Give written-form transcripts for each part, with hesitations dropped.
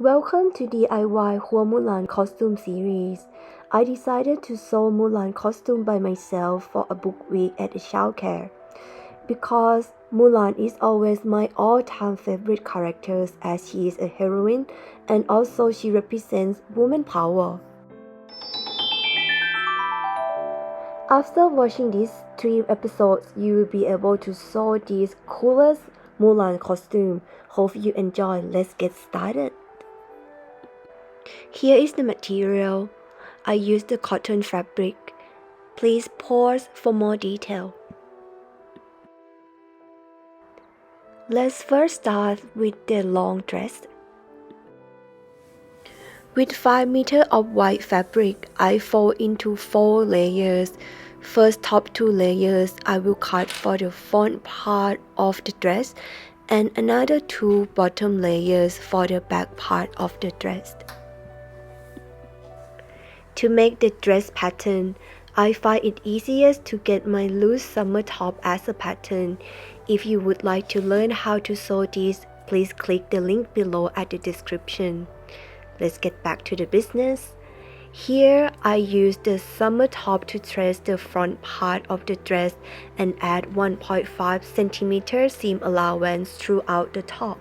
Welcome to DIY Hua Mulan costume series. I decided to sew Mulan costume by myself for a book week at a childcare because Mulan is always my all-time favorite character as she is a heroine and also she represents woman power. After watching these 3 episodes, you will be able to sew this coolest Mulan costume. Hope you enjoy. Let's get started. Here is the material. I used the cotton fabric. Please pause for more detail. Let's first start with the long dress. With 5 meters of white fabric, I fold into 4 layers. First top 2 layers I will cut for the front part of the dress and another 2 bottom layers for the back part of the dress. To make the dress pattern, I find it easiest to get my loose summer top as a pattern. If you would like to learn how to sew this, please click the link below at the description. Let's get back to the business. Here, I use the summer top to trace the front part of the dress and add 1.5 cm seam allowance throughout the top.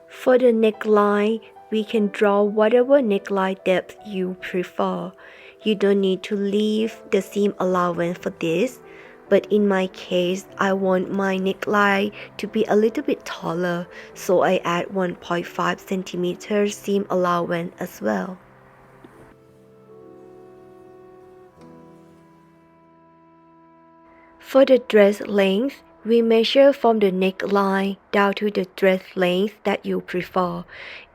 For the neckline, we can draw whatever neckline depth you prefer. You don't need to leave the seam allowance for this, but in my case, I want my neckline to be a little bit taller, so I add 1.5 cm seam allowance as well. For the dress length, we measure from the neckline down to the dress length that you prefer.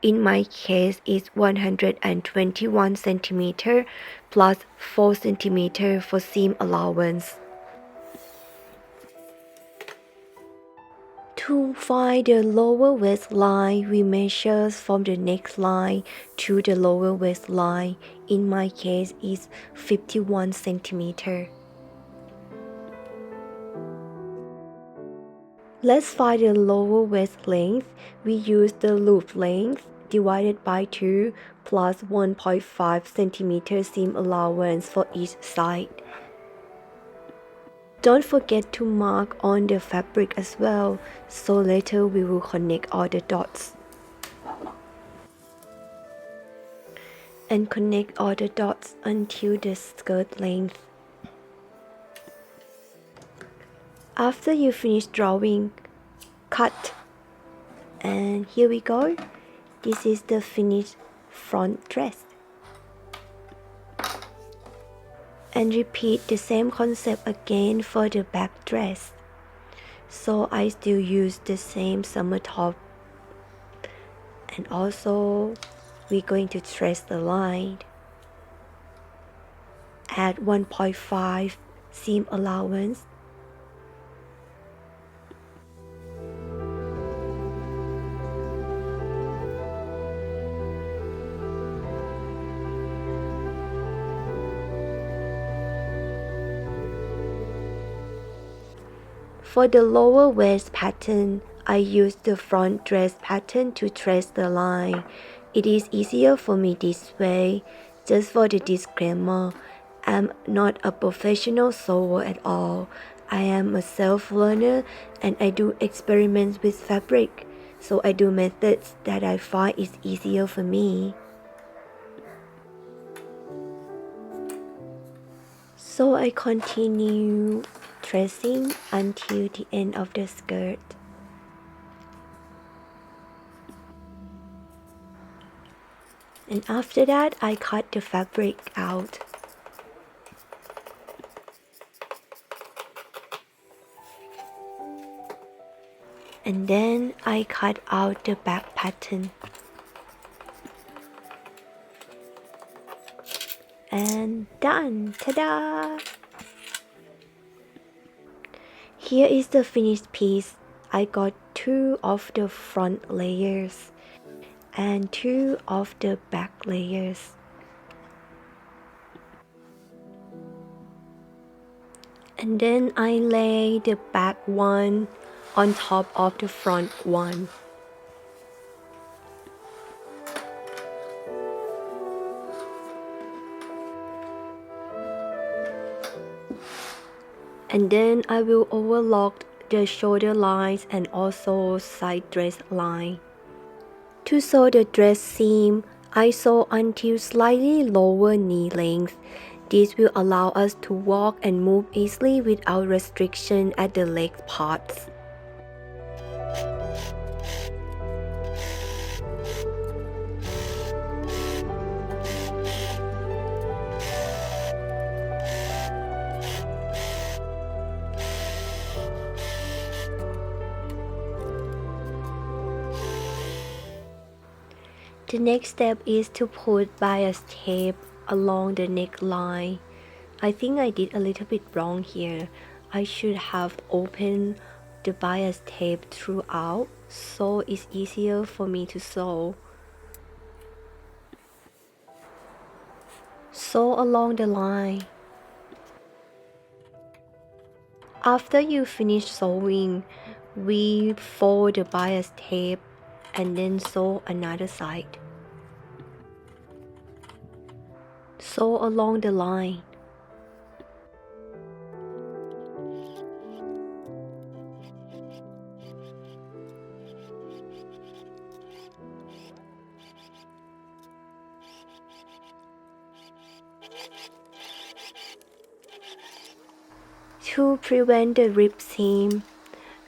In my case, it's 121 cm plus 4 cm for seam allowance. To find the lower waistline, we measure from the neckline to the lower waistline. In my case, it's 51 cm. Let's find the lower waist length. We use the loop length divided by 2 plus 1.5 cm seam allowance for each side. Don't forget to mark on the fabric as well, so later we will connect all the dots. And connect all the dots until the skirt length. After you finish drawing, cut. And here we go. This is the finished front dress. And repeat the same concept again for the back dress. So I still use the same summer top. And also we're going to trace the line. Add 1.5 seam allowance. For the lower waist pattern, I use the front dress pattern to trace the line. It is easier for me this way. Just for the disclaimer, I'm not a professional sewer at all. I am a self-learner and I do experiments with fabric, so I do methods that I find is easier for me. So I continue tracing until the end of the skirt. And after that, I cut the fabric out. And then I cut out the back pattern. And done! Ta-da! Here is the finished piece. I got 2 of the front layers. and 2 of the back layers. And then I lay the back one on top of the front one. And then I will overlock the shoulder lines and also side dress line. To sew the dress seam, I sew until slightly lower knee length. This will allow us to walk and move easily without restriction at the leg parts. The next step is to put bias tape along the neckline. I think I did a little bit wrong here. I should have opened the bias tape throughout so it's easier for me to sew. Sew along the line. After you finish sewing, we fold the bias tape and then sew another side. Sew along the line. To prevent the rip seam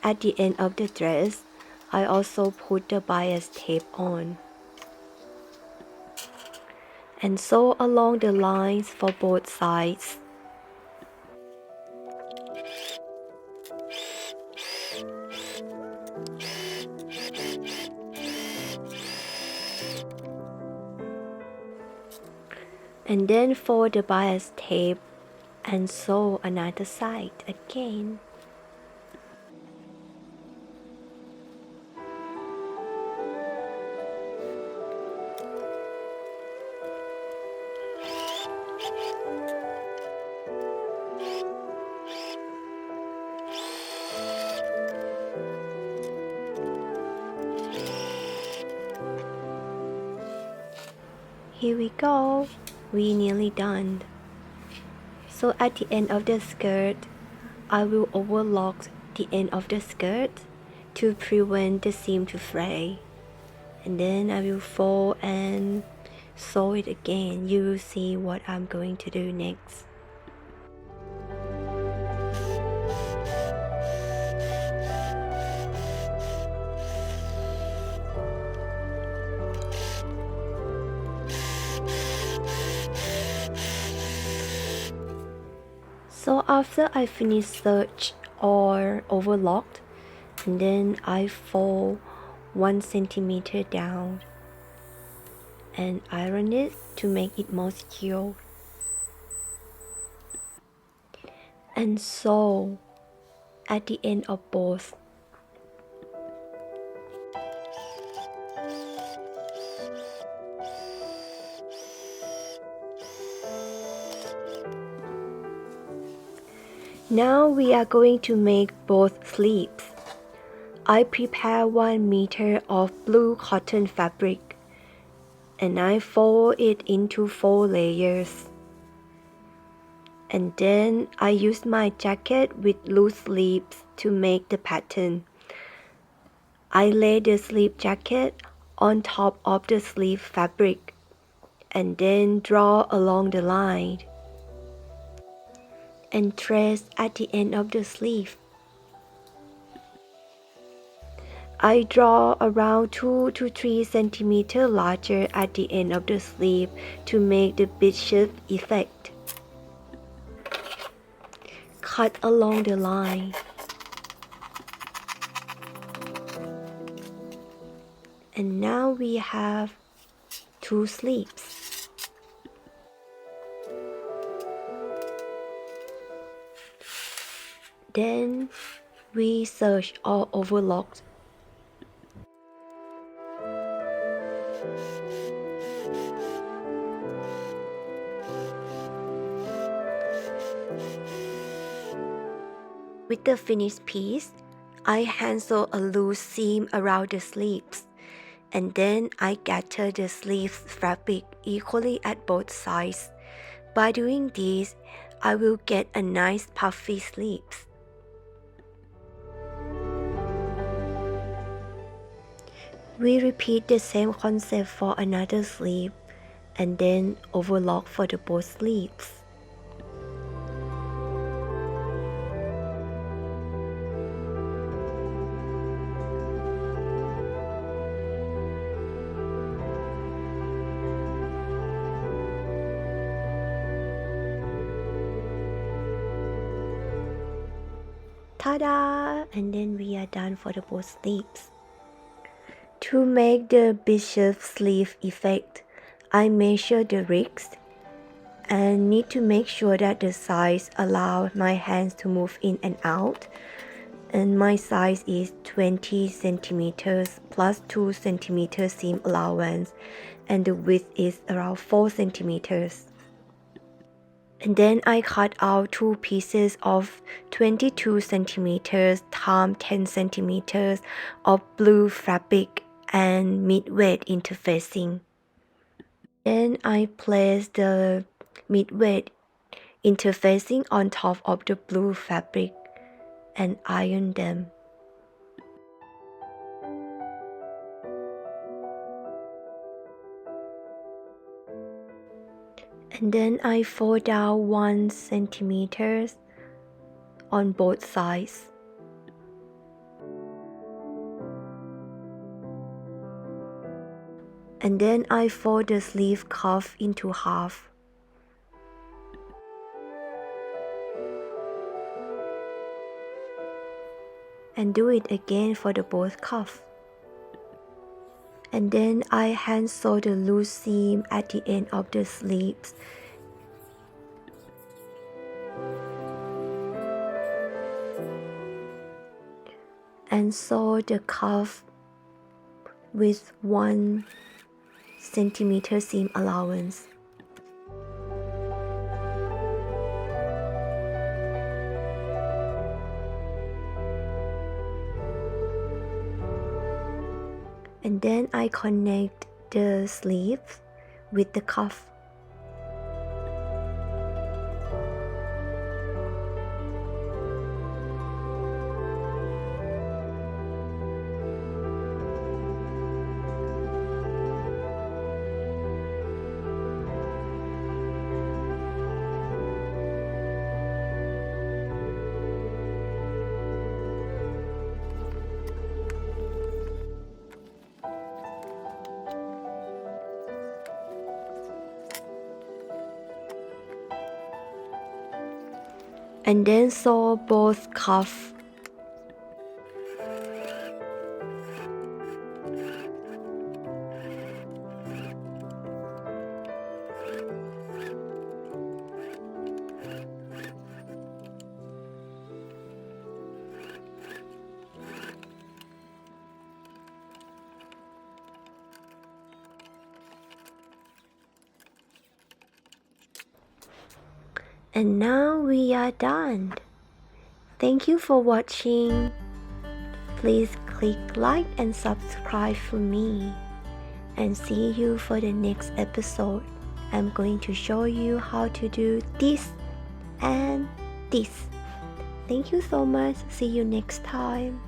at the end of the dress, I also put the bias tape on and sew along the lines for both sides. And then fold the bias tape and sew another side again. Here we go, we nearly done. So at the end of the skirt, I will overlock the end of the skirt to prevent the seam to fray. And then I will fold and sew it again. You will see what I'm going to do next. So after I finish search or overlocked, and then I fold 1 centimeter down and iron it to make it more secure. And sew at the end of both. Now we are going to make both sleeves. I prepare 1 meter of blue cotton fabric and I fold it into 4 layers. And then I use my jacket with loose sleeves to make the pattern. I lay the sleeve jacket on top of the sleeve fabric and then draw along the line and trace at the end of the sleeve. I draw around 2 to 3 centimeters larger at the end of the sleeve to make the bishop effect. Cut along the line. And now we have 2 sleeves. Then we serge or overlock. With the finished piece, I hand sew a loose seam around the sleeves, and then I gather the sleeves fabric equally at both sides. By doing this, I will get a nice puffy sleeves. We repeat the same concept for another sleeve, and then overlock for the both sleeves. Ta-da! And then we are done for the both sleeves. To make the bishop sleeve effect, I measure the wrists and need to make sure that the size allows my hands to move in and out. And my size is 20 centimeters plus 2 centimeters seam allowance, and the width is around 4 centimeters. And then I cut out two pieces of 22 centimeters times 10 centimeters of blue fabric and mid-weight interfacing. Then I place the mid-weight interfacing on top of the blue fabric and iron them. And then I fold down 1 centimeter on both sides. And then I fold the sleeve cuff into half. And do it again for the both cuff. And then I hand sew the loose seam at the end of the sleeves. And sew the cuff with 1 centimeter seam allowance. And then I connect the sleeve with the cuff. And then sew both cuffs. And now we are done. Thank you for watching. Please click like and subscribe for me. And see you for the next episode. I'm going to show you how to do this and this. Thank you so much. See you next time.